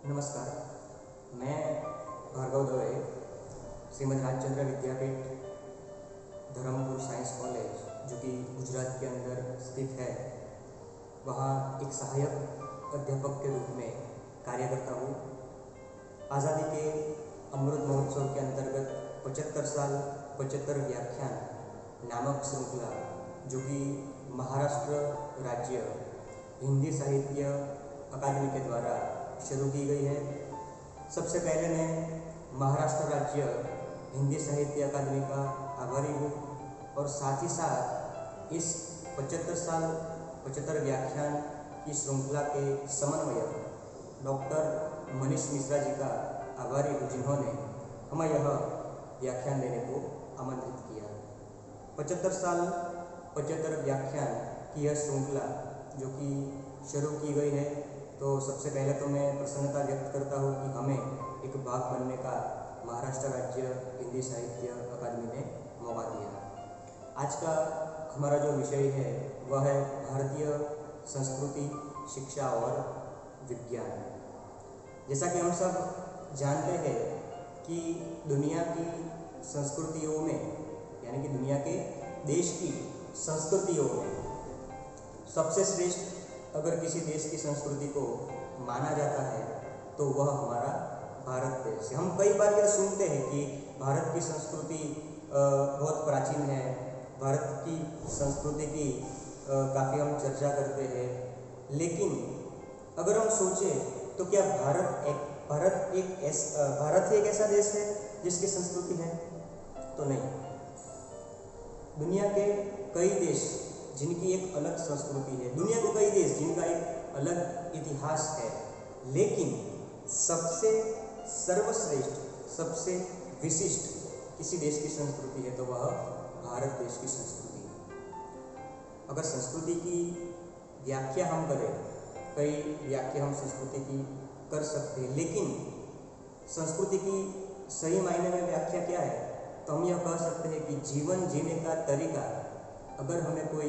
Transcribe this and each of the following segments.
नमस्कार, मैं भार्गव दवे श्रीमद राजचंद्र विद्यापीठ Dharampur science college जो कि गुजरात के अंदर स्थित है, वहाँ एक सहायक अध्यापक के रूप में कार्य करता हूँ। आज़ादी के अमृत महोत्सव के अंतर्गत 75 साल 75 व्याख्यान नामक श्रृंखला जो कि महाराष्ट्र राज्य हिंदी साहित्य अकादमी के द्वारा शुरू की गई है। सबसे पहले मैं महाराष्ट्र राज्य हिंदी साहित्य अकादमी का आभारी हूँ और साथ ही साथ इस 75 साल 75 व्याख्यान की श्रृंखला के समन्वयक डॉक्टर मनीष मिश्रा जी का आभारी हूँ, जिन्होंने हमें यह व्याख्यान देने को आमंत्रित किया। 75 साल 75 व्याख्यान की यह श्रृंखला जो कि शुरू की गई है, तो सबसे पहले तो मैं प्रसन्नता व्यक्त करता हूँ कि हमें एक भाग बनने का महाराष्ट्र राज्य हिंदी साहित्य अकादमी ने मौका दिया। आज का हमारा जो विषय है वह है भारतीय संस्कृति, शिक्षा और विज्ञान। जैसा कि हम सब जानते हैं कि दुनिया की संस्कृतियों में, यानी कि दुनिया के देश की संस्कृतियों में सबसे श्रेष्ठ अगर किसी देश की संस्कृति को माना जाता है तो वह हमारा भारत देश है। हम कई बार यह सुनते हैं कि भारत की संस्कृति बहुत प्राचीन है, भारत की संस्कृति की काफ़ी हम चर्चा करते हैं, लेकिन अगर हम सोचें तो क्या भारत एक ऐसा देश है जिसकी संस्कृति है? तो नहीं। दुनिया के कई देश जिनकी एक अलग संस्कृति है, दुनिया के कई देश जिनका एक अलग इतिहास है, लेकिन सबसे सर्वश्रेष्ठ, सबसे विशिष्ट किसी देश की संस्कृति है तो वह भारत देश की संस्कृति है। अगर संस्कृति की व्याख्या हम करें, कई व्याख्या हम संस्कृति की कर सकते हैं, लेकिन संस्कृति की सही मायने में व्याख्या क्या है? तो हम यह कह सकते हैं कि जीवन जीने का तरीका अगर हमें कोई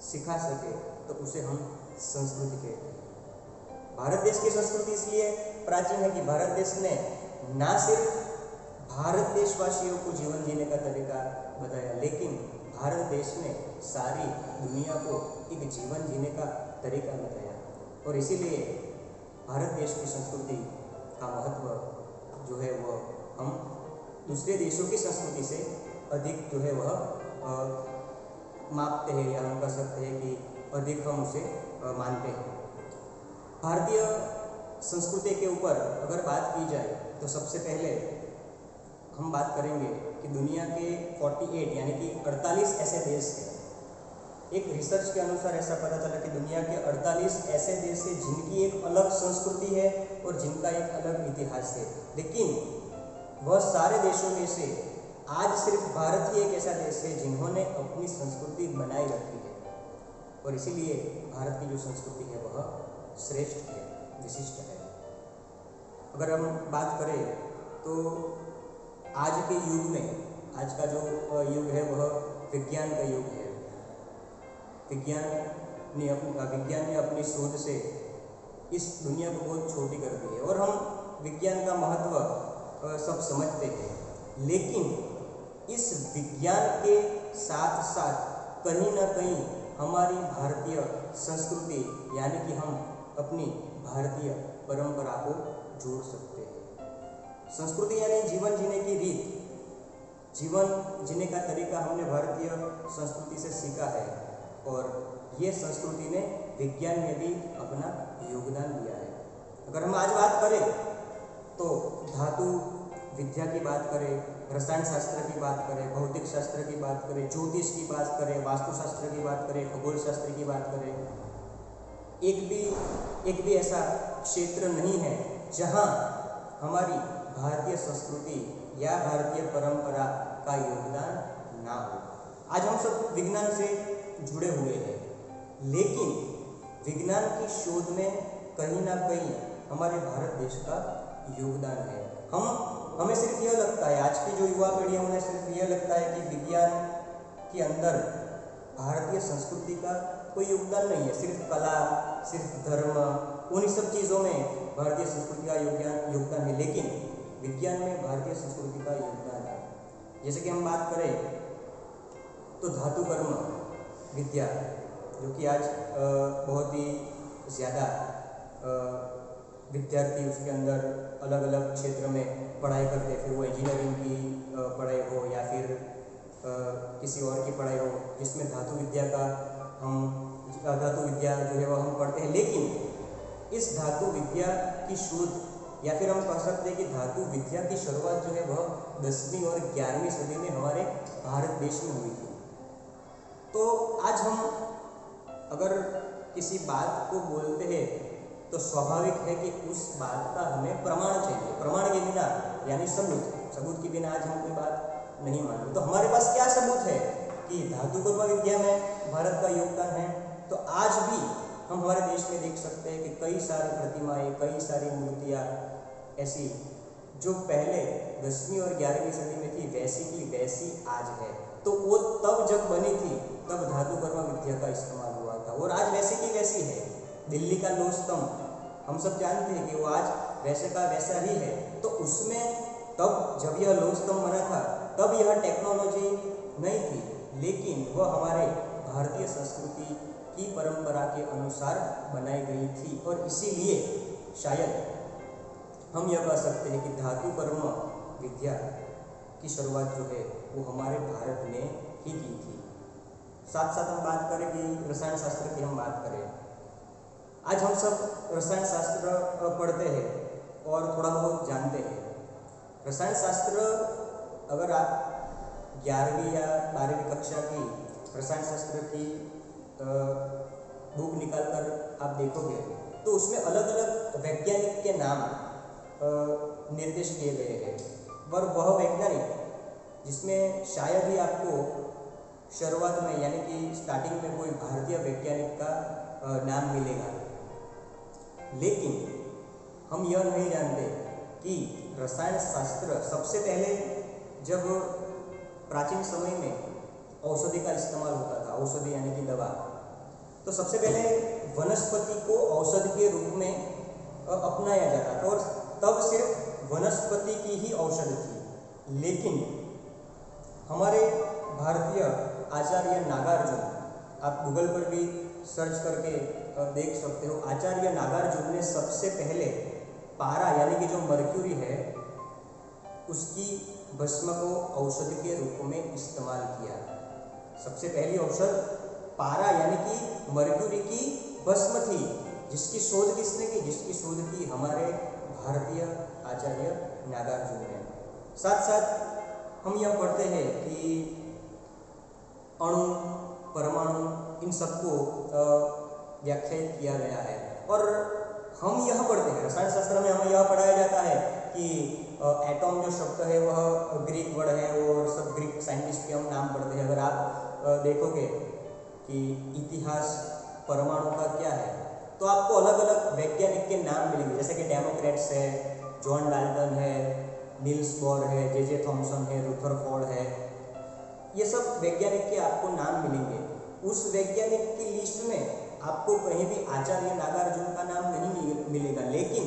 सिखा सके तो उसे हम संस्कृति कहते हैं। भारत देश की संस्कृति इसलिए प्राचीन है कि भारत देश ने ना सिर्फ भारत देशवासियों को जीवन जीने का तरीका बताया, लेकिन भारत देश ने सारी दुनिया को एक जीवन जीने का तरीका बताया। और इसीलिए भारत देश की संस्कृति का महत्व जो है वह हम दूसरे देशों की संस्कृति से अधिक जो है वह मापते हैं, या हम कह सकते हैं कि अधिक हम उसे मानते हैं। भारतीय संस्कृति के ऊपर अगर बात की जाए तो सबसे पहले हम बात करेंगे कि दुनिया के 48 यानी कि 48 ऐसे देश हैं। एक रिसर्च के अनुसार ऐसा पता चला कि दुनिया के 48 ऐसे देश हैं जिनकी एक अलग संस्कृति है और जिनका एक अलग इतिहास है, लेकिन वह सारे देशों में से आज सिर्फ भारत ही एक ऐसा देश है जिन्होंने अपनी संस्कृति बनाए रखी है। और इसीलिए भारत की जो संस्कृति है वह श्रेष्ठ है, विशिष्ट है। अगर हम बात करें तो आज के युग में, आज का जो युग है वह विज्ञान का युग है। विज्ञान ने अपनी शोध से इस दुनिया को बहुत छोटी कर दी है और हम विज्ञान का महत्व सब समझते हैं, लेकिन इस विज्ञान के साथ साथ कहीं ना कहीं हमारी भारतीय संस्कृति यानी कि हम अपनी भारतीय परंपरा को जोड़ सकते हैं। संस्कृति यानी जीवन जीने की रीत, जीवन जीने का तरीका हमने भारतीय संस्कृति से सीखा है और ये संस्कृति ने विज्ञान में भी अपना योगदान दिया है। अगर हम आज बात करें तो धातु विद्या की बात करें, रसायन शास्त्र की बात करें, भौतिक शास्त्र की बात करें, ज्योतिष की बात करें, वास्तुशास्त्र की बात करें, खगोल शास्त्र की बात करें, एक भी ऐसा क्षेत्र नहीं है जहां हमारी भारतीय संस्कृति या भारतीय परंपरा का योगदान ना हो। आज हम सब विज्ञान से जुड़े हुए हैं, लेकिन विज्ञान की शोध में कहीं ना कहीं हमारे भारत देश का योगदान है। हमें सिर्फ यह लगता है, आज की जो युवा पीढ़ी है उन्हें सिर्फ यह लगता है कि विज्ञान के अंदर भारतीय संस्कृति का कोई योगदान नहीं है, सिर्फ कला, सिर्फ धर्म, उन सब चीज़ों में भारतीय संस्कृति का योगदान है, लेकिन विज्ञान में भारतीय संस्कृति का योगदान है। जैसे कि हम बात करें तो धातु कर्म विद्या, जो कि आज बहुत ही ज़्यादा विद्यार्थी उसके अंदर अलग अलग क्षेत्र में पढ़ाई करते हैं, फिर वो इंजीनियरिंग की पढ़ाई हो या फिर किसी और की पढ़ाई हो, जिसमें धातु विद्या जो है वो हम पढ़ते हैं। लेकिन इस धातु विद्या की शोध या फिर हम कह सकते हैं कि धातु विद्या की शुरुआत जो है वह 10वीं और 11वीं सदी में हमारे भारत देश में हुई थी। तो आज हम अगर किसी बात को बोलते हैं तो स्वाभाविक है कि उस बात का हमें प्रमाण चाहिए। प्रमाण के बिना यानी सबूत के बिना आज हम कोई बात नहीं मानते। तो हमारे पास क्या सबूत है कि धातु कर्म विद्या में भारत का योगदान है? तो आज भी हम हमारे देश में देख सकते हैं कि कई सारी प्रतिमाएं, कई सारी मूर्तियाँ ऐसी जो पहले 10वीं और 11वीं सदी में थी, वैसी की वैसी आज है। तो वो तब जब बनी थी तब धातु कर्म विद्या का इस्तेमाल हुआ था और आज वैसे की वैसी है। दिल्ली का लोह स्तंभ हम सब जानते हैं कि वो आज वैसे का वैसा ही है। तो उसमें तब जब यह लोह स्तंभ बना था तब यह टेक्नोलॉजी नहीं थी, लेकिन वह हमारे भारतीय संस्कृति की परंपरा के अनुसार बनाई गई थी और इसीलिए शायद हम यह कह सकते हैं कि धातु कर्म विद्या की शुरुआत जो है वो हमारे भारत ने ही की थी। साथ साथ हम बात करें कि रसायन शास्त्र की हम बात करें। आज हम सब रसायन शास्त्र पढ़ते हैं और थोड़ा बहुत जानते हैं। रसायन शास्त्र अगर आप 11वीं या 12वीं कक्षा की रसायन शास्त्र की बुक निकाल कर आप देखोगे तो उसमें अलग अलग वैज्ञानिक के नाम निर्देश किए गए हैं। और वह वैज्ञानिक जिसमें शायद ही आपको शुरुआत में यानी कि स्टार्टिंग में कोई भारतीय वैज्ञानिक का नाम मिलेगा, लेकिन हम यह नहीं जानते कि रसायन शास्त्र सबसे पहले जब प्राचीन समय में औषधि का इस्तेमाल होता था, औषधि यानी कि दवा, तो सबसे पहले वनस्पति को औषधि के रूप में अपनाया जाता था और तब सिर्फ वनस्पति की ही औषधि थी। लेकिन हमारे भारतीय आचार्य नागार्जुन, आप गूगल पर भी सर्च करके देख सकते हो, आचार्य नागार्जुन ने सबसे पहले पारा यानी कि जो मर्क्यूरी है उसकी भस्म को औषधि के रूप में इस्तेमाल किया। सबसे पहली औषध पारा यानी कि मर्क्यूरी की भस्म थी, जिसकी शोध किसने की? जिसकी शोध की हमारे भारतीय आचार्य नागार्जुन ने। साथ साथ हम यह पढ़ते हैं कि अणु, परमाणु, इन सबको व्याख्यायित किया गया है और हम यह पढ़ते हैं, रसायन शास्त्र में हमें यह पढ़ाया जाता है कि एटॉम जो शब्द है वह ग्रीक वर्ड है और सब ग्रीक साइंटिस्ट के हम नाम पढ़ते हैं। अगर आप देखोगे कि इतिहास परमाणु का क्या है तो आपको अलग अलग वैज्ञानिक के नाम मिलेंगे, जैसे कि डेमोक्रेट्स है, जॉन डाल्टन है, नील्स बोर है, जे थॉमसन है, रुथरफोर्ड है, ये सब वैज्ञानिक के आपको नाम मिलेंगे। उस वैज्ञानिक की लिस्ट में आपको कहीं भी आचार्य नागार्जुन का नाम नहीं मिलेगा, लेकिन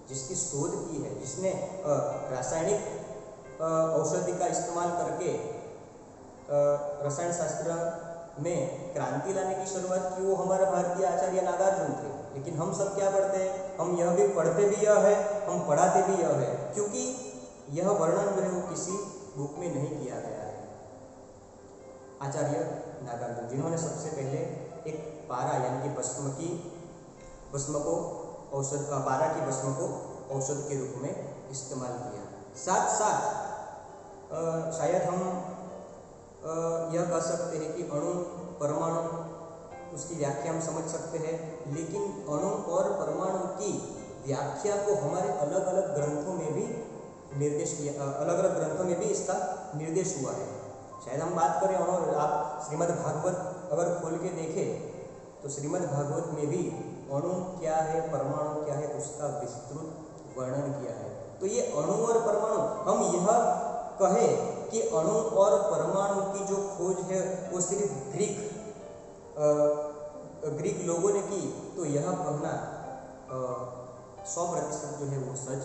जिसकी शोध की है, जिसने रासायनिक औषधि का इस्तेमाल करके रसायन शास्त्र में क्रांति लाने की शुरुआत की, वो हमारा भारतीय आचार्य नागार्जुन थे। लेकिन हम सब क्या पढ़ते हैं? हम यह भी पढ़ते भी यह है, हम पढ़ाते भी यह है, क्योंकि यह वर्णन जो है वो किसी बुक में नहीं किया गया है। आचार्य नागार्जुन जिन्होंने सबसे पहले एक पारा यानी कि भस्म को औषध, पारा की भस्म को औषध के रूप में इस्तेमाल किया। साथ साथ शायद हम यह कह सकते हैं कि अणु, परमाणु, उसकी व्याख्या हम समझ सकते हैं, लेकिन अणु और परमाणु की व्याख्या को हमारे अलग अलग ग्रंथों में भी निर्देश किया, अलग अलग ग्रंथों में भी इसका निर्देश हुआ है। शायद हम बात करें अणु, आप श्रीमद् भागवत अगर खोल के देखें तो श्रीमद् भागवत में भी अणु क्या है, परमाणु क्या है, उसका विस्तृत वर्णन किया है। तो ये अणु और परमाणु, हम यह कहें कि अणु और परमाणु की जो खोज है वो सिर्फ ग्रीक लोगों ने की, तो यह कहना 100% जो है वो सच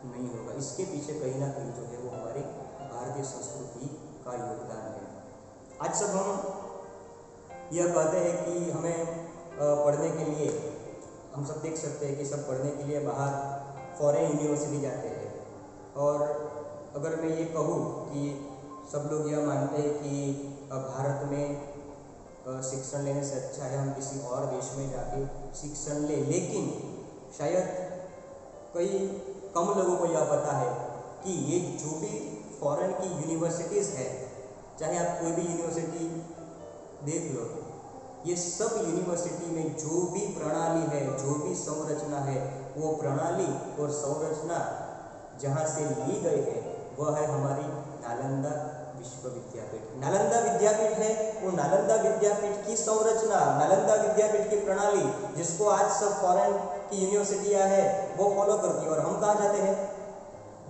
नहीं होगा। इसके पीछे कहीं ना कहीं जो है वो हमारी भारतीय संस्कृति का योगदान है। आज सब हम यह कहते हैं कि हमें पढ़ने के लिए, हम सब देख सकते हैं कि सब पढ़ने के लिए बाहर फॉरेन यूनिवर्सिटी जाते हैं। और अगर मैं ये कहूँ कि सब लोग यह मानते हैं कि भारत में शिक्षण लेने से अच्छा है हम किसी और देश में जाके शिक्षण ले, लेकिन शायद कई कम लोगों को यह पता है कि ये जो भी फॉरेन की यूनिवर्सिटीज़ है, चाहे आप कोई भी यूनिवर्सिटी देख लो, ये सब यूनिवर्सिटी में जो भी प्रणाली है, जो भी संरचना है, वो प्रणाली और संरचना जहाँ से ली गई है वह है हमारी नालंदा विश्वविद्यापीठ। नालंदा विद्यापीठ है, वो नालंदा विद्यापीठ की संरचना, नालंदा विद्यापीठ की प्रणाली जिसको आज सब फॉरेन की यूनिवर्सिटियाँ है वो फॉलो करती है। और हम कहाँ जाते हैं?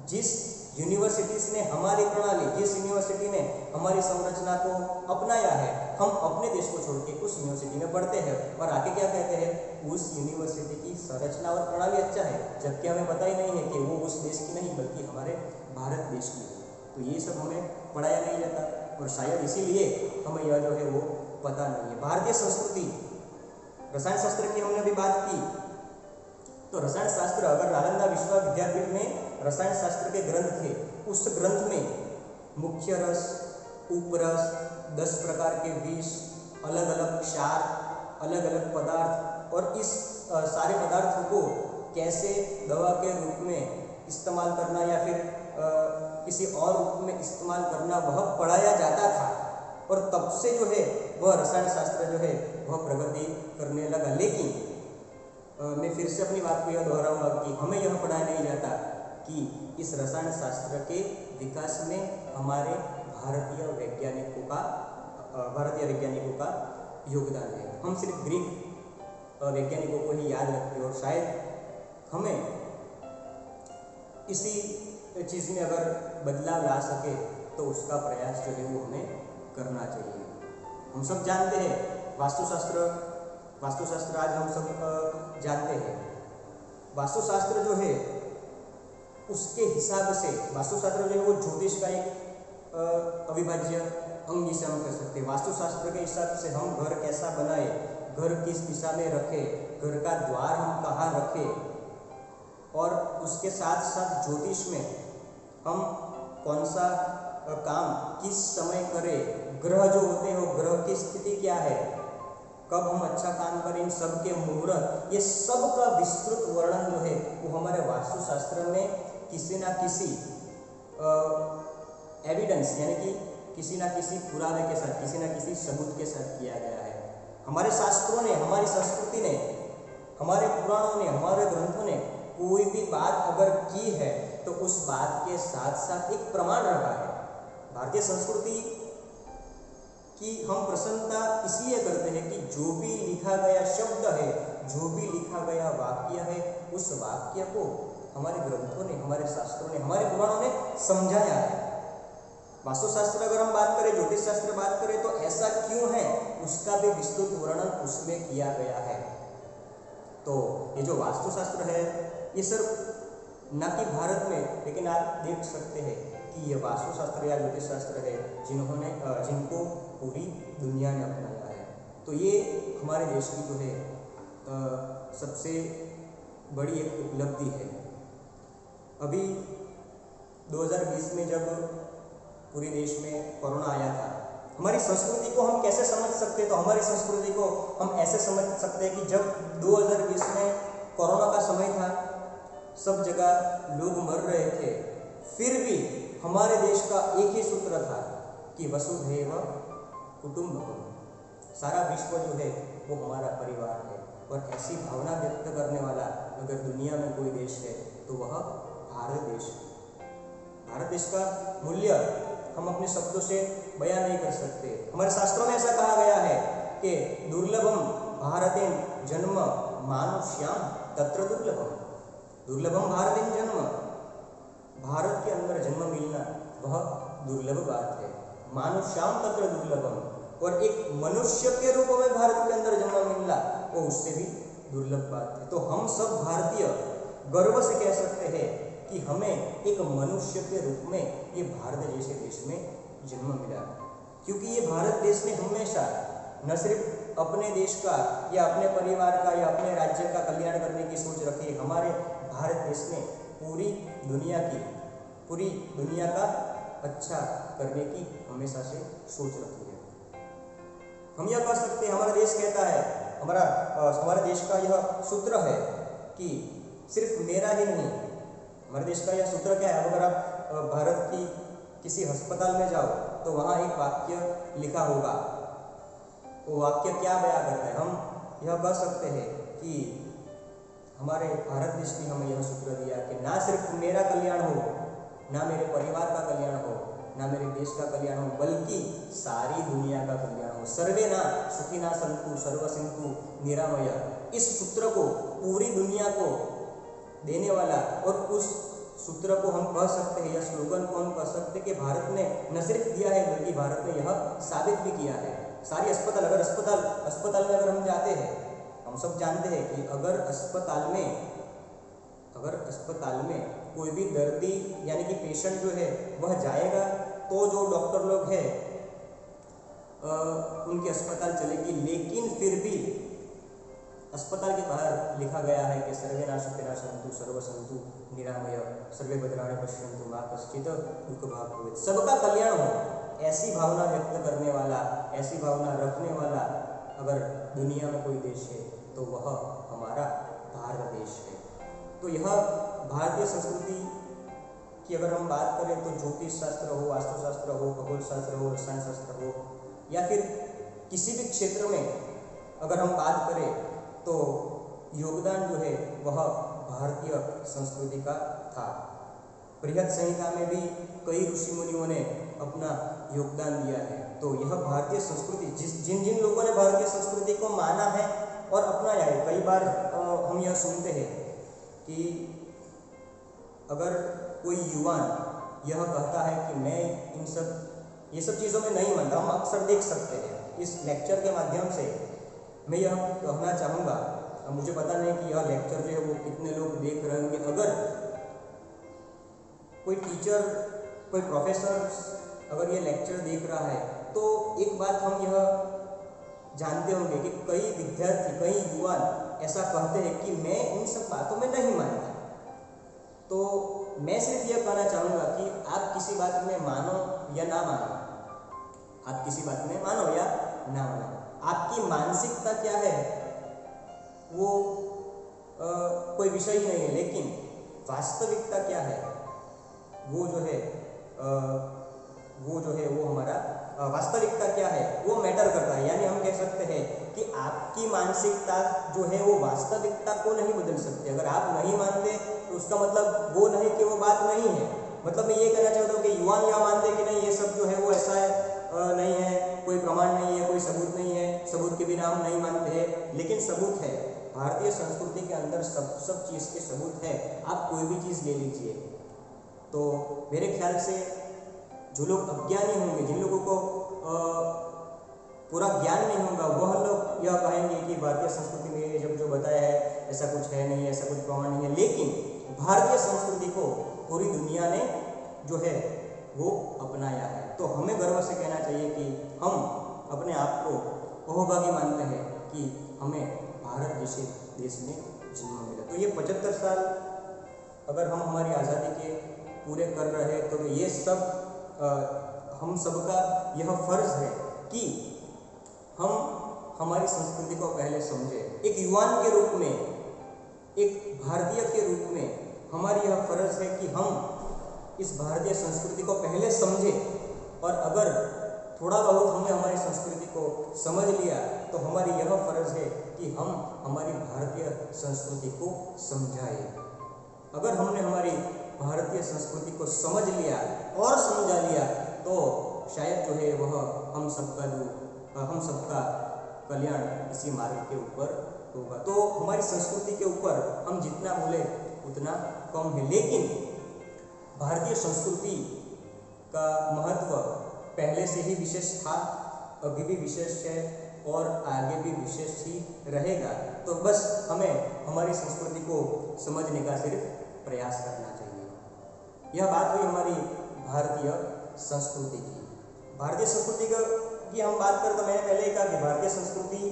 जिस यूनिवर्सिटीज़ ने हमारी प्रणाली, जिस यूनिवर्सिटी ने हमारी संरचना को अपनाया है, हम अपने देश को छोड़ के उस यूनिवर्सिटी में पढ़ते हैं और आके क्या कहते हैं? उस यूनिवर्सिटी की संरचना और प्रणाली अच्छा है, जबकि हमें पता ही नहीं है कि वो उस देश की नहीं बल्कि हमारे भारत देश की है। तो ये सब हमें पढ़ाया नहीं जाता और शायद इसीलिए हमें यह जो है वो पता नहीं है। भारतीय संस्कृति, रसायन शास्त्र की हमने भी बात की, तो रसायन शास्त्र, अगर नालंदा विश्वविद्यापीठ में रसायन शास्त्र के ग्रंथ थे, उस ग्रंथ में मुख्य रस, उपरस, 10 प्रकार के विष, अलग अलग क्षार, अलग अलग पदार्थ और इस सारे पदार्थों को कैसे दवा के रूप में इस्तेमाल करना या फिर किसी और रूप में इस्तेमाल करना वह पढ़ाया जाता था। और तब से जो है वह रसायन शास्त्र जो है वह प्रगति करने लगा। लेकिन मैं फिर से अपनी बात को यह दोहराऊंगा कि हमें यह पढ़ाया नहीं जाता कि इस रसायन शास्त्र के विकास में हमारे भारतीय वैज्ञानिकों का योगदान है। हम सिर्फ ग्रीक वैज्ञानिकों को ही याद रखते हैं और शायद हमें इसी चीज़ में अगर बदलाव ला सके तो उसका प्रयास जो है वो हमें करना चाहिए। हम सब जानते हैं वास्तुशास्त्र आज हम सब जानते हैं। वास्तुशास्त्र जो है उसके हिसाब से वास्तुशास्त्र जो है वो ज्योतिष का एक अविभाज्य अंग जिसे हम कह सकते हैं। वास्तुशास्त्र के हिसाब से हम घर कैसा बनाए, घर किस दिशा में रखे, घर का द्वार हम कहाँ रखें, और उसके साथ साथ ज्योतिष में हम कौन सा काम किस समय करें, ग्रह जो होते हैं वो ग्रह की स्थिति क्या है, कब हम अच्छा काम करें, इन सब के मुहूर्त, ये सब का विस्तृत वर्णन जो है वो हमारे वास्तुशास्त्र में किसी ना किसी एविडेंस यानी कि किसी ना किसी पुरावे के साथ, किसी ना किसी सबूत के साथ किया गया है। हमारे शास्त्रों ने, हमारी संस्कृति ने, हमारे पुराणों ने, हमारे ग्रंथों ने कोई भी बात अगर की है तो उस बात के साथ साथ एक प्रमाण रखा है। भारतीय संस्कृति की हम प्रसन्नता इसलिए करते हैं कि जो भी लिखा गया शब्द है, जो भी लिखा गया वाक्य है, उस वाक्य को हमारे ग्रंथों ने, हमारे शास्त्रों ने, हमारे पुराणों ने समझाया है। वास्तुशास्त्र अगर हम बात करें, ज्योतिष शास्त्र बात करें तो ऐसा क्यों है उसका भी विस्तृत वर्णन उसमें किया गया है। तो ये जो वास्तुशास्त्र है ये सिर्फ न कि भारत में, लेकिन आप देख सकते हैं कि ये वास्तुशास्त्र या ज्योतिष शास्त्र है जिनको पूरी दुनिया ने अपनाया है। तो ये हमारे देश की जो है सबसे बड़ी एक उपलब्धि है। अभी 2020 में जब पूरे देश में कोरोना आया था, हमारी संस्कृति को हम कैसे समझ सकते हैं? तो हमारी संस्कृति को हम ऐसे समझ सकते हैं कि जब 2020 में कोरोना का समय था, सब जगह लोग मर रहे थे, फिर भी हमारे देश का एक ही सूत्र था कि वसुधैव कुटुंबकम, सारा विश्व जो है वो हमारा परिवार है। और ऐसी भावना व्यक्त करने वाला अगर दुनिया में कोई देश है तो वह भारत देश है। भारत देश का मूल्य हम अपने शब्दों से बयान नहीं कर सकते। हमारे शास्त्रों में ऐसा कहा गया है कि दुर्लभम भारतेन जन्म मानुष्याम तत्र दुर्लभम। दुर्लभम भारतेन जन्म, भारत के अंदर जन्म मिलना वह दुर्लभ बात है। मानुष्याम तत्र दुर्लभम, और एक मनुष्य के रूप में भारत के अंदर जन्म मिलना वो उससे भी दुर्लभ बात है। तो हम सब भारतीय गर्व से कह सकते हैं कि हमें एक मनुष्य के रूप में ये भारत जैसे देश में जन्म मिला, क्योंकि ये भारत देश ने हमेशा न सिर्फ अपने देश का या अपने परिवार का या अपने राज्य का कल्याण करने की सोच रखी है, हमारे भारत देश ने पूरी दुनिया का अच्छा करने की हमेशा से सोच रखी है। हम यह कह सकते हैं, हमारा देश कहता है, हमारे देश का यह सूत्र है कि सिर्फ मेरा ही नहीं, हमारे देश का यह सूत्र क्या है, अगर आप भारत की किसी अस्पताल में जाओ तो वहाँ एक वाक्य लिखा होगा, वो वाक्य क्या बयां करता है, हम यह कह सकते हैं कि हमारे भारत देश ने हमें यह सूत्र दिया कि ना सिर्फ मेरा कल्याण हो, ना मेरे परिवार का कल्याण हो, ना मेरे देश का कल्याण हो, बल्कि सारी दुनिया का कल्याण हो। सर्वे ना सुखिना संतु सर्वसिंधु निरामय, इस सूत्र को पूरी दुनिया को देने वाला, और उस सूत्र को हम कह सकते हैं, या स्लोगन को हम कह सकते हैं कि भारत ने न सिर्फ दिया है बल्कि भारत ने यह साबित भी किया है। सारी अस्पताल में अगर हम जाते हैं, हम सब जानते हैं कि अगर अस्पताल में कोई भी दर्दी यानी कि पेशेंट जो है वह जाएगा तो जो डॉक्टर लोग हैं उनकी अस्पताल चलेगी, लेकिन फिर भी अस्पताल के बाहर लिखा गया है कि सर्वे ना सुखिनः सन्तु सर्वे सन्तु निरामय सर्वे भद्राणि पश्यन्तु मा कश्चित् दुःखभाग् भवेत्। सबका कल्याण हो, ऐसी भावना व्यक्त करने वाला, ऐसी भावना रखने वाला अगर दुनिया में कोई देश है तो वह हमारा भारत देश है। तो यह भारतीय संस्कृति की अगर हम बात करें तो ज्योतिष शास्त्र हो, वास्तुशास्त्र हो, खगोल शास्त्र हो, रसायन शास्त्र हो, या फिर किसी भी क्षेत्र में अगर हम बात करें तो योगदान जो है वह भारतीय संस्कृति का था। बृहद संहिता में भी कई ऋषि मुनियों ने अपना योगदान दिया है। तो यह भारतीय संस्कृति, जिन लोगों ने भारतीय संस्कृति को माना है और अपनाया है, कई बार हम यह सुनते हैं कि अगर कोई युवान यह कहता है कि मैं ये सब चीज़ों में नहीं मानता, हम अक्सर देख सकते हैं। इस लेक्चर के माध्यम से मैं यह कहना चाहूँगा, मुझे पता नहीं कि यह लेक्चर जो है वो कितने लोग देख रहे होंगे, अगर कोई टीचर, कोई प्रोफेसर अगर ये लेक्चर देख रहा है तो एक बात हम यह जानते होंगे कि कई विद्यार्थी, कई युवान ऐसा कहते हैं कि मैं इन सब बातों में नहीं मानता। तो मैं सिर्फ यह कहना चाहूँगा कि आप किसी बात में मानो या ना मानो, आप किसी बात में मानो या ना मानो, आपकी मानसिकता क्या है वो कोई विषय ही नहीं है, लेकिन वास्तविकता क्या है वो जो है वो हमारा वास्तविकता क्या है वो मैटर करता है। यानी हम कह सकते हैं कि आपकी मानसिकता जो है वो वास्तविकता को नहीं बदल सकती। अगर आप नहीं मानते तो उसका मतलब वो नहीं कि वो बात नहीं है। मतलब मैं ये कहना चाहता हूँ कि युवान यह मानते कि नहीं, ये सब जो है वो ऐसा है, नहीं है, कोई प्रमाण नहीं है, कोई सबूत नहीं है, सबूत के बिना हम नहीं मानते हैं, लेकिन सबूत है। भारतीय संस्कृति के अंदर सब चीज़ के सबूत है। आप कोई भी चीज़ ले लीजिए। तो मेरे ख्याल से जो लोग अज्ञानी होंगे, जिन लोगों को पूरा ज्ञान नहीं होगा, वह लोग यह कहेंगे कि भारतीय संस्कृति में जब जो बताया है ऐसा कुछ है नहीं, ऐसा कुछ प्रमाण नहीं है। लेकिन भारतीय संस्कृति को पूरी दुनिया ने जो है वो अपनाया है। तो हमें गर्व से कहना चाहिए कि हम अपने आप को अहोभागी मानते हैं कि हमें भारत जैसे देश में जन्म मिला। तो ये 75 साल अगर हम हमारी आज़ादी के पूरे कर रहे हैं तो ये सब हम सबका यह फर्ज है कि हम हमारी संस्कृति को पहले समझें। एक युवान के रूप में, एक भारतीय के रूप में हमारी यह फर्ज है कि हम इस भारतीय संस्कृति को पहले समझें, और अगर थोड़ा बहुत हमने हमारी संस्कृति को समझ लिया तो हमारी यह फर्ज है कि हम हमारी भारतीय संस्कृति को समझाएं। अगर हमने हमारी भारतीय संस्कृति को समझ लिया और समझा लिया तो शायद जो है वह हम सबका कल्याण इसी मार्ग के ऊपर होगा। तो हमारी संस्कृति के ऊपर हम जितना बोले उतना कम है, लेकिन भारतीय संस्कृति का महत्व पहले से ही विशेष था, अभी भी विशेष है, और आगे भी विशेष ही रहेगा। तो बस हमें हमारी संस्कृति को समझने का सिर्फ प्रयास करना चाहिए। यह बात हुई हमारी भारतीय संस्कृति की। भारतीय संस्कृति की हम बात करें तो मैंने पहले ही कहा कि भारतीय संस्कृति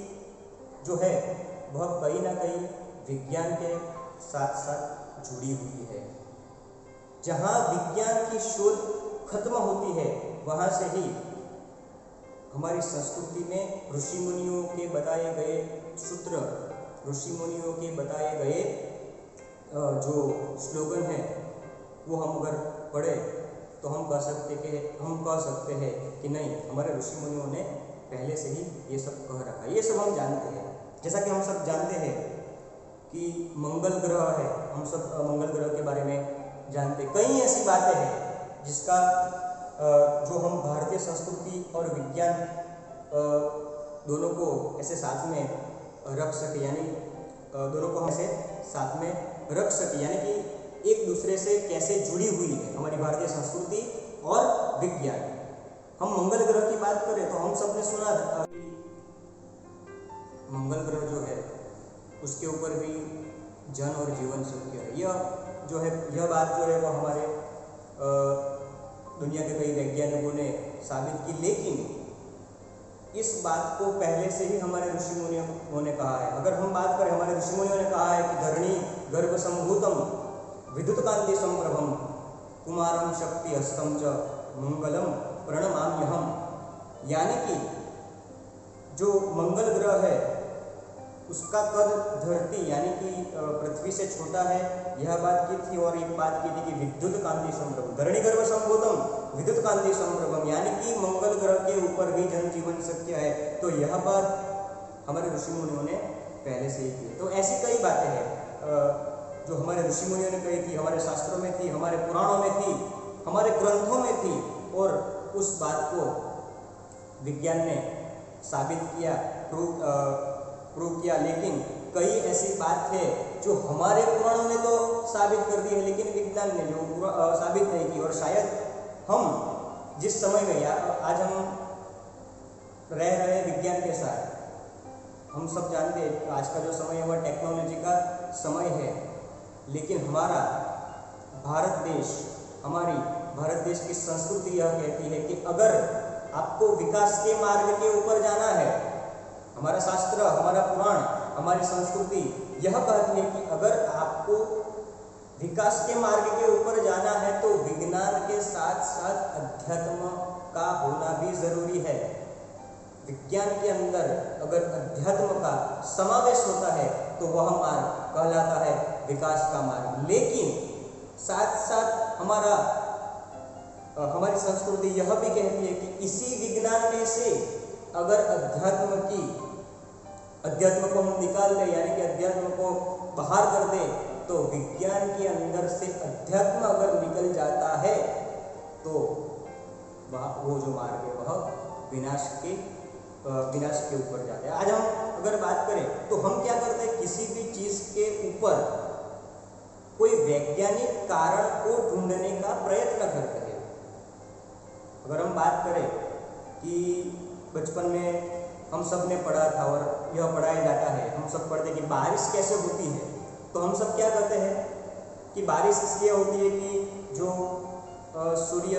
जो है वह कहीं ना कहीं विज्ञान के साथ साथ जुड़ी हुई है। जहाँ विज्ञान की शोध खत्म होती है वहाँ से ही हमारी संस्कृति में ऋषि मुनियों के बताए गए सूत्र, ऋषि मुनियों के बताए गए जो स्लोगन है वो हम अगर पढ़े तो हम कह सकते हैं कि नहीं, हमारे ऋषि मुनियों ने पहले से ही ये सब कह रखा है। ये सब हम जानते हैं। जैसा कि हम सब जानते हैं कि मंगल ग्रह है, हम सब मंगल ग्रह के बारे में जानते हैं। कई ऐसी बातें हैं जिसका जो हम भारतीय संस्कृति और विज्ञान दोनों को ऐसे साथ में रख सके, यानी दोनों को हम ऐसे साथ में रख सके, यानी कि एक दूसरे से कैसे जुड़ी हुई है हमारी भारतीय संस्कृति और विज्ञान। हम मंगल ग्रह की बात करें तो हम सब ने सुना था कि मंगल ग्रह जो है उसके ऊपर भी जन और जीवन शक्य है। यह बात जो है वो हमारे दुनिया के कई वैज्ञानिकों ने साबित की, लेकिन इस बात को पहले से ही हमारे ऋषि मुनियों ने कहा है। अगर हम बात करें, हमारे ऋषि मुनियों ने कहा है कि धरणी गर्भ संभूतम विद्युत कांति संप्रभम कुमारम शक्ति हस्तम च मंगलम प्रणमाम्यहम, यानी कि जो मंगल ग्रह है उसका कद धरती यानी कि पृथ्वी से छोटा है, यह बात की थी। और एक बात की थी कि विद्युत कांति संप्रभम, धरणी गर्भ संभूतम विद्युत कांति संप्रभम, यानी कि मंगल ग्रह के ऊपर भी जनजीवन शक्य है। तो यह बात हमारे ऋषि मुनियों ने पहले से ही की। तो ऐसी कई बातें हैं जो हमारे ऋषि मुनियों ने कही थी, हमारे शास्त्रों में थी, हमारे पुराणों में थी, हमारे ग्रंथों में थी, और उस बात को विज्ञान ने साबित किया, प्रूव किया। लेकिन कई ऐसी बात है जो हमारे पुराणों ने तो साबित कर दी है, लेकिन विज्ञान ने जो साबित नहीं की। और शायद हम जिस समय में आज हम रह रहे विज्ञान के साथ, हम सब जानते हैं आज का जो समय है वह टेक्नोलॉजी का समय है, लेकिन हमारा भारत देश, हमारी भारत देश की संस्कृति यह कहती है कि अगर आपको विकास के मार्ग के ऊपर जाना है, हमारा शास्त्र, हमारा पुराण, हमारी संस्कृति यह कहती है कि अगर आपको विकास के मार्ग के ऊपर जाना है तो विज्ञान के साथ साथ अध्यात्म का होना भी जरूरी है। विज्ञान के अंदर अगर अध्यात्म का समावेश होता है तो वह मार्ग कहलाता है विकास का मार्ग। लेकिन साथ साथ हमारी संस्कृति यह भी कहती है कि इसी विज्ञान में से अगर अध्यात्म को हम निकाल दें, यानी कि अध्यात्म को बाहर कर दें, तो विज्ञान के अंदर से अध्यात्म अगर निकल जाता है तो वो जो मार्ग है वह विनाश के ऊपर जाता है। आज हम अगर बात करें तो हम क्या करते हैं, किसी भी चीज के ऊपर कोई वैज्ञानिक कारण को ढूंढने का प्रयत्न करते हैं। अगर हम बात करें कि बचपन में हम सब ने पढ़ा था और यह पढ़ाया जाता है, हम सब पढ़ते कि बारिश कैसे होती है, तो हम सब क्या कहते हैं कि बारिश इसलिए होती है कि जो सूर्य,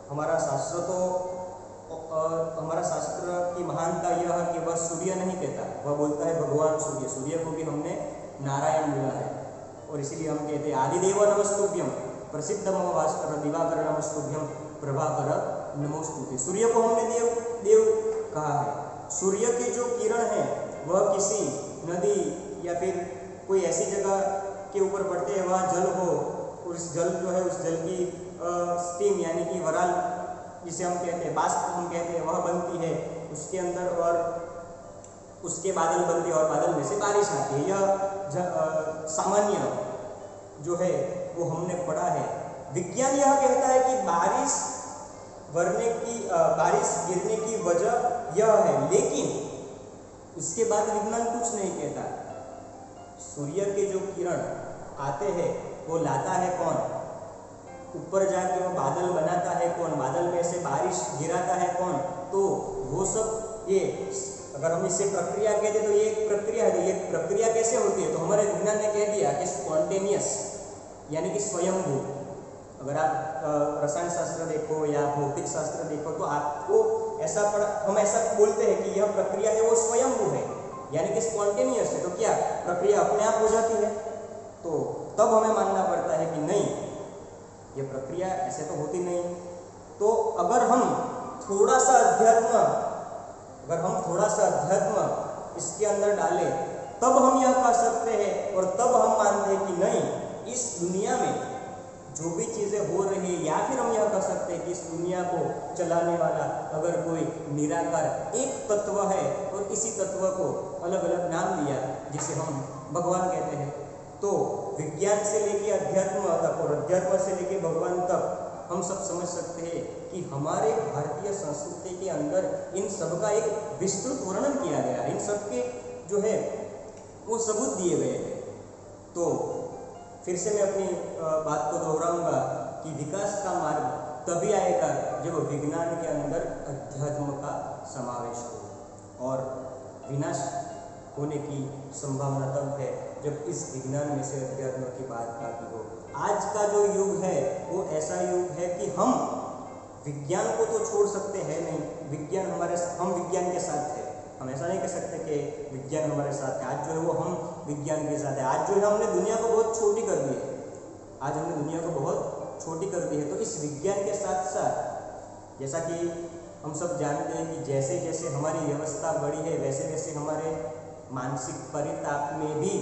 हमारा शास्त्र की महानता यह है कि वह सूर्य नहीं कहता, वह बोलता है भगवान सूर्य। सूर्य को भी हमने नारायण बोला है, और इसीलिए हम कहते हैं आदिदेव नमस्तुभ्यम प्रसिद्ध मम भास्कर दिवाकर नमस्तुभ्यम प्रभाकर नमोस्तुते। सूर्य को हमने देव कहा है। सूर्य की जो किरण है वह किसी नदी या फिर कोई ऐसी जगह के ऊपर पड़ते हैं वहाँ जल हो, उस जल जो है उस जल की स्टीम यानी कि वराल जिसे हम कहते हैं, बाष्प हम कहते हैं, वह बनती है उसके अंदर, और उसके बादल बनते हैं और बादल में से बारिश आती है। यह सामान्य जो है वो हमने पढ़ा है। विज्ञान यह कहता है कि बारिश गिरने की वजह यह है, लेकिन उसके बाद विज्ञान कुछ नहीं कहता। सूर्य के जो किरण आते हैं वो लाता है कौन, ऊपर जाके वो बादल बनाता है कौन, बादल में से बारिश गिराता है कौन, तो वो सब ये अगर हम इसे प्रक्रिया कहते तो ये एक प्रक्रिया है। तो ये प्रक्रिया कैसे होती है? तो हमारे विज्ञान ने कह दिया कि स्पॉन्टेनियस यानी कि स्वयंभू। अगर आप रसायन शास्त्र देखो या भौतिक शास्त्र देखो तो आपको हम ऐसा बोलते हैं कि यह प्रक्रिया है वो स्वयंभू है यानी कि स्पॉन्टेनियस है। तो क्या प्रक्रिया अपने आप हो जाती है? तो तब हमें मानना पड़ता है कि नहीं, यह प्रक्रिया ऐसे तो होती नहीं। तो अगर हम थोड़ा सा अध्यात्म इसके अंदर डालें तब हम यह कह सकते हैं और तब हम मानते हैं कि नहीं, इस दुनिया में जो भी चीज़ें हो रही है, या फिर हम यह कह सकते हैं कि इस दुनिया को चलाने वाला अगर कोई निराकार एक तत्व है और इसी तत्व को अलग अलग नाम दिया जिसे हम भगवान कहते हैं। तो विज्ञान से लेके अध्यात्म तक और अध्यात्म से लेके भगवान तक हम सब समझ सकते हैं कि हमारे भारतीय संस्कृति के अंदर इन सब का एक विस्तृत वर्णन किया गया है। इन सब के जो है वो सबूत दिए गए हैं। तो फिर से मैं अपनी बात को दोहराऊंगा कि विकास का मार्ग तभी आएगा जब विज्ञान के अंदर अध्यात्म का समावेश हो, और विनाश होने की संभावना तब है जब इस विज्ञान में से अध्यात्म की बात आती हो। आज का जो युग है वो ऐसा युग है कि हम विज्ञान को तो छोड़ सकते हैं नहीं, हम विज्ञान के साथ है। हम ऐसा नहीं कह सकते कि विज्ञान हमारे साथ है। आज जो है वो हम विज्ञान के साथ है। आज जो है हमने दुनिया को बहुत छोटी कर दी है। आज हमने दुनिया को बहुत छोटी कर दी है। तो इस विज्ञान के साथ साथ जैसा कि हम सब जानते हैं कि जैसे जैसे हमारी व्यवस्था बढ़ी है वैसे वैसे हमारे मानसिक परिताप में भी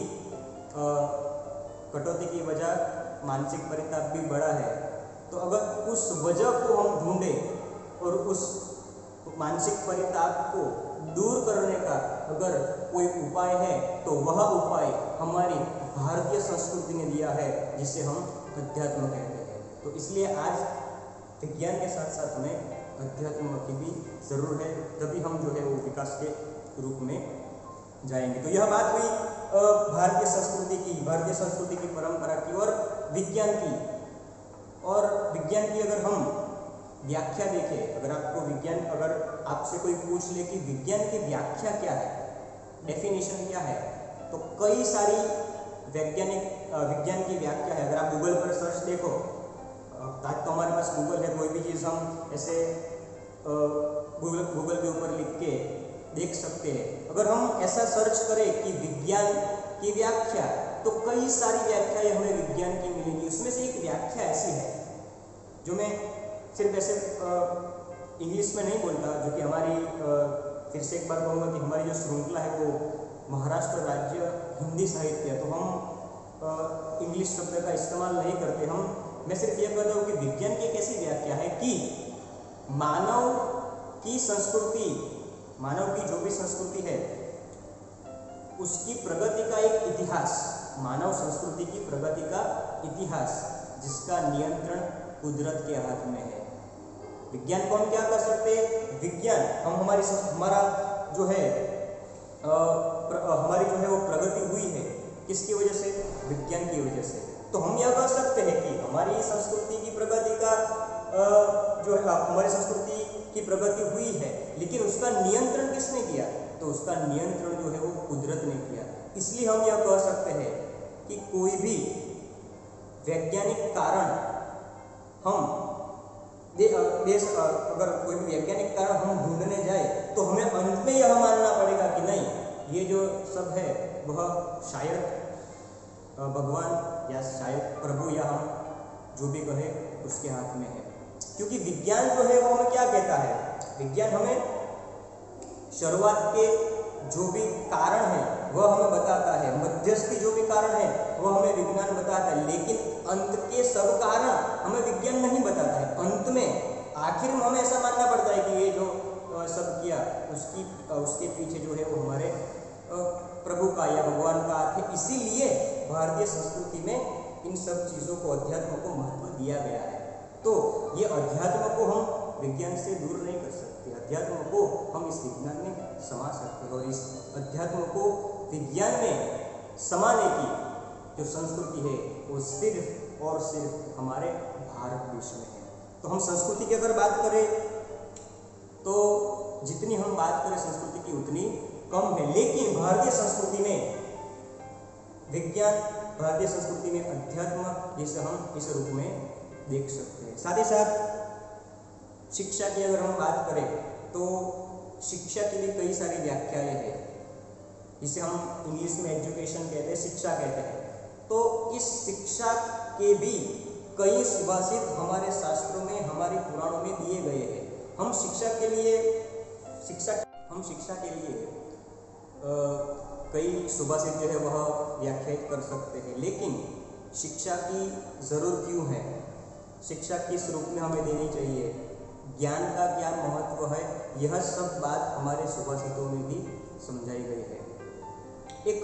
कटौती की वजह मानसिक परिताप भी बढ़ा है। तो अगर उस वजह को हम ढूंढें और उस मानसिक परिताप को दूर करने का अगर कोई उपाय है तो वह उपाय हमारी भारतीय संस्कृति ने दिया है जिसे हम अध्यात्म कहते हैं। तो इसलिए आज विज्ञान के साथ साथ हमें अध्यात्म की भी ज़रूर है, तभी हम जो है वो विकास के रूप में जाएंगे। तो यह बात हुई भारतीय संस्कृति की परंपरा की और विज्ञान की। और विज्ञान की अगर हम व्याख्या देखें, अगर आपसे कोई पूछ ले कि विज्ञान की व्याख्या क्या है, डेफिनेशन क्या है, तो कई सारी विज्ञान की व्याख्या है। अगर आप गूगल पर सर्च देखो, आज तो हमारे पास गूगल है, कोई भी चीज़ हम ऐसे गूगल के ऊपर लिख के देख सकते हैं। अगर हम ऐसा सर्च करें कि विज्ञान की व्याख्या, तो कई सारी व्याख्याएं हमें विज्ञान की मिलेंगी। उसमें से एक व्याख्या ऐसी है जो मैं सिर्फ ऐसे इंग्लिश में नहीं बोलता, जो कि हमारी फिर से एक बार कहूँगा कि हमारी जो श्रृंखला है वो महाराष्ट्र राज्य हिंदी साहित्य, तो हम इंग्लिश शब्द का इस्तेमाल नहीं करते। मैं सिर्फ ये कहता हूँ कि विज्ञान की एक ऐसी व्याख्या है कि मानव की जो भी संस्कृति है उसकी प्रगति का एक इतिहास, मानव संस्कृति की प्रगति का इतिहास, जिसका नियंत्रण कुदरत के हाथ में है। विज्ञान को हम क्या कर सकते हैं? विज्ञान हमारी जो है वो प्रगति हुई है किसकी वजह से? विज्ञान की वजह से। तो हम यह कह सकते हैं कि हमारी संस्कृति की प्रगति का हमारी संस्कृति की प्रगति हुई है, लेकिन उसका नियंत्रण किसने किया? तो उसका नियंत्रण जो है वो कुदरत ने किया। इसलिए हम यह कह सकते हैं कि कोई भी वैज्ञानिक कारण अगर कोई भी वैज्ञानिक कारण हम ढूंढने जाए तो हमें अंत में यह मानना पड़ेगा कि नहीं, ये जो सब है वह शायद भगवान या शायद प्रभु या हम जो भी कहे उसके हाथ में है। क्योंकि विज्ञान जो है वो हमें क्या कहता है? विज्ञान हमें शुरुआत के जो भी कारण है वह हमें बताता है, मध्यस्थी जो भी कारण है वह हमें विज्ञान बताता है, लेकिन अंत के सब कारण हमें विज्ञान नहीं बताता है। अंत में आखिर में हमें ऐसा मानना पड़ता है कि ये जो सब किया उसके पीछे जो है वो हमारे प्रभु का या भगवान का हाथ है। इसीलिए भारतीय संस्कृति में इन सब चीज़ों को, अध्यात्म को महत्व दिया गया है। तो ये अध्यात्म को हम विज्ञान से दूर नहीं कर सकते, अध्यात्म को हम इस विज्ञान में समा सकते हैं, और इस अध्यात्म को विज्ञान में समाने की जो संस्कृति है वो सिर्फ और सिर्फ हमारे भारत देश में है। तो हम संस्कृति की अगर बात करें तो जितनी हम बात करें संस्कृति की उतनी कम है। लेकिन भारतीय संस्कृति में विज्ञान, भारतीय संस्कृति में अध्यात्म, जिसे हम इस रूप में देख सकते हैं। साथ ही साथ शिक्षा की अगर हम बात करें तो शिक्षा के लिए कई सारी व्याख्याएं हैं, जिसे हम इंग्लिश में एजुकेशन कहते हैं, शिक्षा कहते हैं। तो इस शिक्षा के भी कई सुभाषित हमारे शास्त्रों में, हमारे पुराणों में दिए गए हैं। हम शिक्षा के लिए कई सुभाषित जो है वह व्याख्यायित कर सकते हैं। लेकिन शिक्षा की ज़रूरत क्यों है, शिक्षा किस रूप में हमें देनी चाहिए, ज्ञान का क्या महत्व है, यह सब बात हमारे सुभाषितों में भी समझाई गई है। एक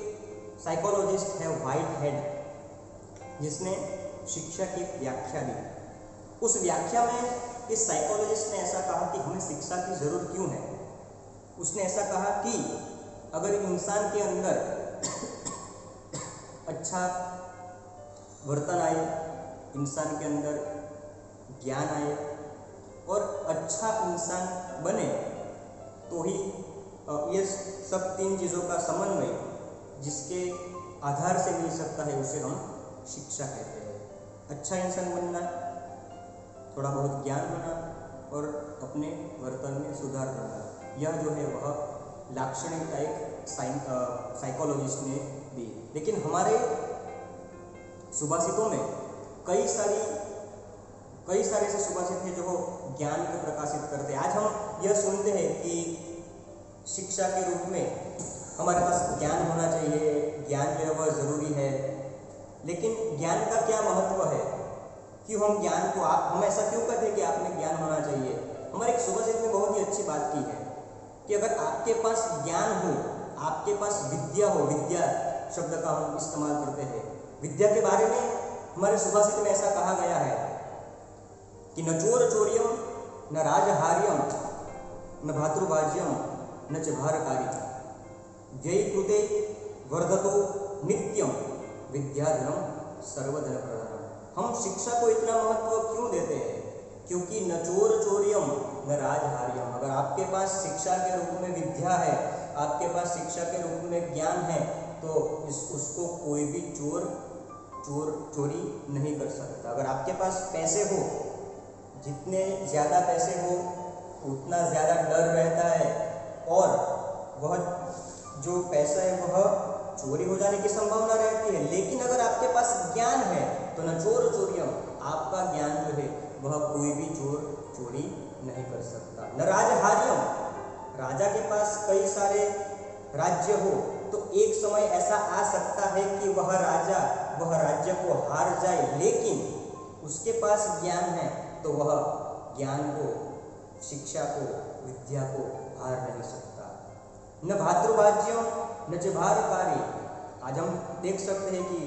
साइकोलॉजिस्ट है व्हाइट हेड, जिसने शिक्षा की व्याख्या दी। उस व्याख्या में इस साइकोलॉजिस्ट ने ऐसा कहा कि हमें शिक्षा की ज़रूरत क्यों है। उसने ऐसा कहा कि अगर इंसान के अंदर अच्छा वर्तन आए, इंसान के अंदर ज्ञान आए और अच्छा इंसान बने, तो ही ये सब तीन चीज़ों का समन्वय जिसके आधार से मिल सकता है, उसे हम शिक्षा कहते हैं। अच्छा इंसान बनना, थोड़ा बहुत ज्ञान होना और अपने वर्तन में सुधार करना, यह जो है वह लाक्षणिकता एक साइकोलॉजिस्ट ने दी। लेकिन हमारे सुभाषितों में कई सारे ऐसे सुभाषित हैं जो ज्ञान को प्रकाशित करते हैं। आज हम यह सुनते हैं कि शिक्षा के रूप में हमारे पास ज्ञान होना चाहिए, ज्ञान जो है वह ज़रूरी है। लेकिन ज्ञान का क्या महत्व है, क्यों हम ज्ञान को हम ऐसा क्यों कहते हैं कि आप में ज्ञान होना चाहिए। हमारे एक सुभाषित में बहुत ही अच्छी बात की है कि अगर आपके पास ज्ञान हो, आपके पास विद्या हो, विद्या शब्द का हम इस्तेमाल करते हैं। विद्या के बारे में हमारे सुभाषित में ऐसा कहा गया है कि न चोर चोर्यम न राजहार्यम न भातृभाज्यम न च भारकारी व्ययी कृते वर्धतो नित्यम विद्याधनम सर्वधन प्रधानम। हम शिक्षा को इतना महत्व क्यों देते हैं, क्योंकि न चोर चोर्यम न राजहार्यम। अगर आपके पास शिक्षा के रूप में विद्या है, आपके पास शिक्षा के रूप में ज्ञान है, तो उसको कोई भी चोरी नहीं कर सकता। अगर आपके पास पैसे हो, जितने ज़्यादा पैसे हो उतना ज़्यादा डर रहता है और वह जो पैसा है वह चोरी हो जाने की संभावना रहती है। लेकिन अगर आपके पास ज्ञान है तो न चोर चोरियम, आपका ज्ञान जो है वह कोई भी चोरी नहीं कर सकता। न राजहार्यम, राजा के पास कई सारे राज्य हो तो एक समय ऐसा आ सकता है कि वह राज्य को हार जाए, लेकिन उसके पास ज्ञान है तो वह ज्ञान को, शिक्षा को, विद्या को हार नहीं सकता। न भातृभाज्यम न च भारकारी। आज हम देख सकते हैं कि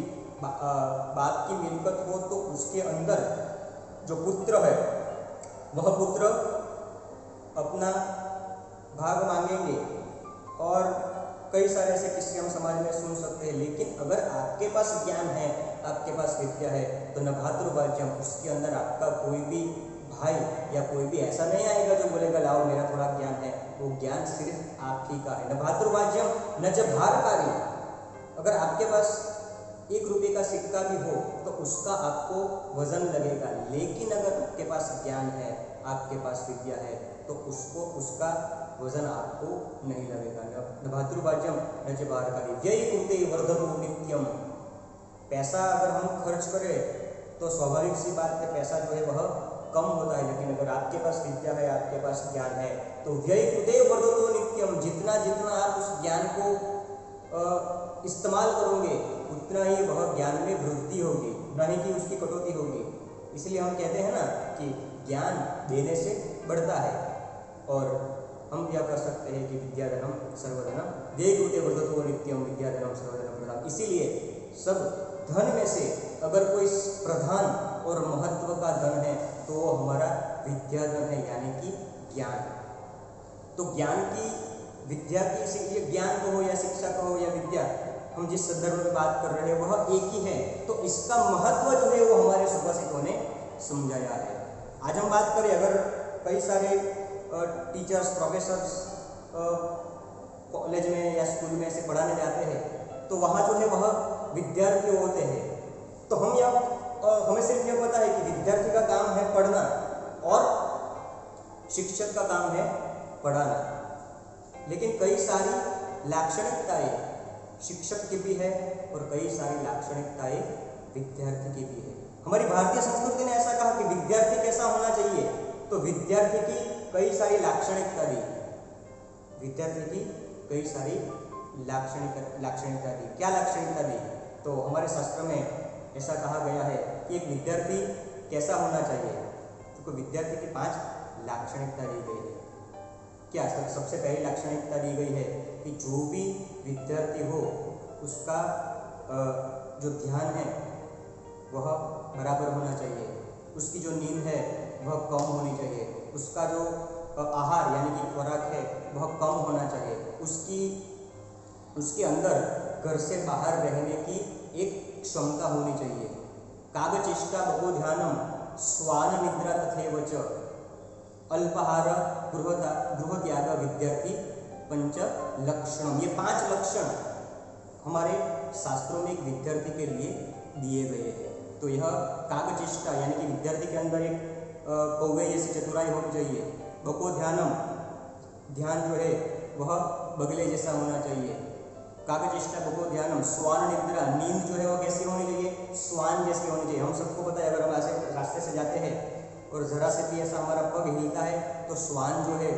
बाप की मिलकत हो तो उसके अंदर जो पुत्र है वह पुत्र अपना भाग मांगेंगे और कई सारे ऐसे किस्से हम समाज में सुन सकते हैं। लेकिन अगर आपके पास ज्ञान है, आपके पास विद्या है, तो न भातृभाज्यम, उसके अंदर आपका कोई भी भाई या कोई भी ऐसा नहीं आएगा जो बोलेगा लाओ मेरा थोड़ा ज्ञान है। वो ज्ञान सिर्फ आप ही का है। न भातृभाज्यम न च भारकारी। अगर आपके पास 1 रुपये का सिक्का भी हो तो उसका आपको वजन लगेगा, लेकिन अगर आपके पास ज्ञान है, आपके पास विद्या है, तो उसका वजन आपको नहीं लगेगा। न भातृभाज्यम न च भारकारी व्ययी कृते वर्धतो नित्यम। पैसा अगर हम खर्च करें तो स्वाभाविक सी बात है, पैसा जो है वह कम होता है। लेकिन अगर आपके पास विद्या है, आपके पास ज्ञान है, तो व्ययी कृते वर्धतो नित्यम। जितना आप उस ज्ञान को इस्तेमाल करोगे उतना ही वह ज्ञान में वृद्धि होगी, न ही कि उसकी कटौती होगी। इसलिए हम कहते हैं ना कि ज्ञान देने से बढ़ता है। और हम क्या कर सकते हैं कि विद्याधनम सर्वधनम व्ययी कृते वर्धतो नित्यम विद्याधनम सर्वधनम प्रधानम। इसीलिए सब धन में से अगर कोई प्रधान और महत्व का धन है तो वो हमारा विद्याधन है, यानी कि ज्ञान। तो ज्ञान की, विद्या की, इसलिए ज्ञान को हो या शिक्षा को हो या विद्या, हम जिस संदर्भ में बात कर रहे हैं वह एक ही है। तो इसका महत्व जो है वो हमारे सुभाषितों ने समझाया है। आज हम बात करें, अगर कई सारे टीचर्स प्रोफेसर्स कॉलेज में या स्कूल में ऐसे पढ़ाने जाते हैं तो वहाँ जो है वह विद्यार्थी होते हैं। तो हमें सिर्फ यह पता है कि विद्यार्थी का काम है पढ़ना और शिक्षक का काम है पढ़ाना, लेकिन कई सारी लाक्षणिकताएं शिक्षक की भी है और कई सारी लाक्षणिकताएं विद्यार्थी की भी है। हमारी भारतीय संस्कृति ने ऐसा कहा कि विद्यार्थी कैसा होना चाहिए, तो विद्यार्थी की कई सारी लाक्षणिकता दी, विद्यार्थी की कई सारी लाक्षणिकता दी। क्या लाक्षणिकता दी? तो हमारे शास्त्र में ऐसा कहा गया है कि एक विद्यार्थी कैसा होना चाहिए, तो विद्यार्थी की 5 लाक्षणिकता दी गई है। क्या सबसे पहली लाक्षणिकता दी गई है कि जो भी विद्यार्थी हो उसका जो ध्यान है वह बराबर होना चाहिए, उसकी जो नींद है वह कम होनी चाहिए, उसका जो आहार यानी कि खुराक है वह कम होना चाहिए, उसके अंदर घर से बाहर रहने की एक क्षमता होनी चाहिए। कागचेष्टा बको ध्यानम स्वान निद्रा तथैव च अल्पाहार गृह त्याग विद्यार्थी पंच लक्षणम। ये 5 लक्षण हमारे शास्त्रों में एक विद्यार्थी के लिए दिए गए हैं। तो यह कागचेष्टा यानी कि विद्यार्थी के अंदर एक कौवे जैसी चतुराई होनी चाहिए। बको ध्यानम, ध्यान जो है वह बगले जैसा होना चाहिए। कागचेष्टा बको ध्यानम स्वान निद्रा, नींद जो है वह कैसी होनी चाहिए? स्वान जैसी होनी चाहिए। हम सबको पता है, अगर हम ऐसे रास्ते से जाते हैं और ज़रा से भी ऐसा हमारा पग हिलता है तो स्वान जो है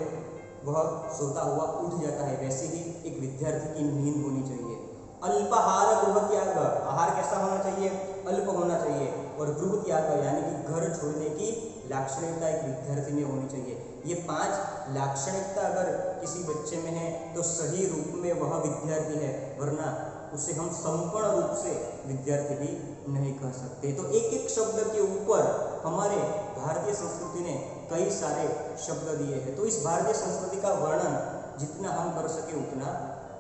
वह सोता हुआ उठ जाता है, वैसे ही एक विद्यार्थी की नींद होनी चाहिए। अल्पाहार गृह त्याग, आहार कैसा होना चाहिए? अल्प होना चाहिए। और गृह त्याग यानी कि घर छोड़ने की लाक्षणिकता एक विद्यार्थी में होनी चाहिए। ये 5 लाक्षणिकता अगर किसी बच्चे में है तो सही रूप में वह विद्यार्थी है, वरना उसे हम संपूर्ण रूप से विद्यार्थी भी नहीं कह सकते। तो एक एक शब्द के ऊपर हमारे भारतीय संस्कृति ने कई सारे शब्द दिए हैं। तो इस भारतीय संस्कृति का वर्णन जितना हम कर सके उतना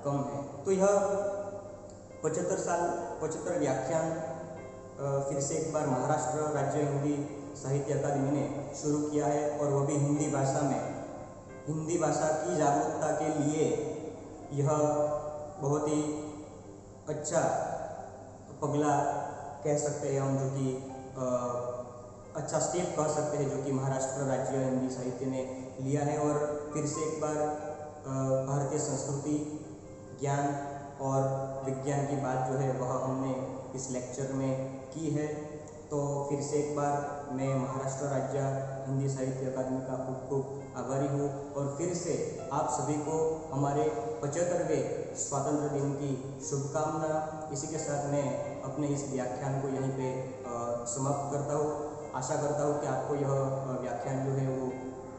कम है। तो यह 75 व्याख्यान फिर से एक बार महाराष्ट्र राज्य हिंदी साहित्य अकादमी ने शुरू किया है, और वह भी हिंदी भाषा में। हिंदी भाषा की जागरूकता के लिए यह बहुत ही अच्छा पगला कह सकते हैं हम, जो कि अच्छा स्टेप कह सकते हैं, जो कि महाराष्ट्र राज्य हिंदी साहित्य ने लिया है। और फिर से एक बार भारतीय संस्कृति, ज्ञान और विज्ञान की बात जो है वह हमने इस लेक्चर में की है। तो फिर से एक बार मैं महाराष्ट्र राज्य हिंदी साहित्य अकादमी का खूब आभारी हूँ, और फिर से आप सभी को हमारे 75वें स्वतंत्र दिन की शुभकामना। इसी के साथ मैं अपने इस व्याख्यान को यहीं पे समाप्त करता हूँ। आशा करता हूँ कि आपको यह व्याख्यान जो है वो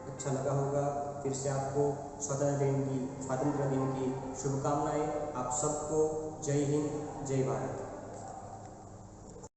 अच्छा लगा होगा। फिर से आपको स्वतंत्र दिन की शुभकामनाएं। आप सबको जय हिंद, जय भारत।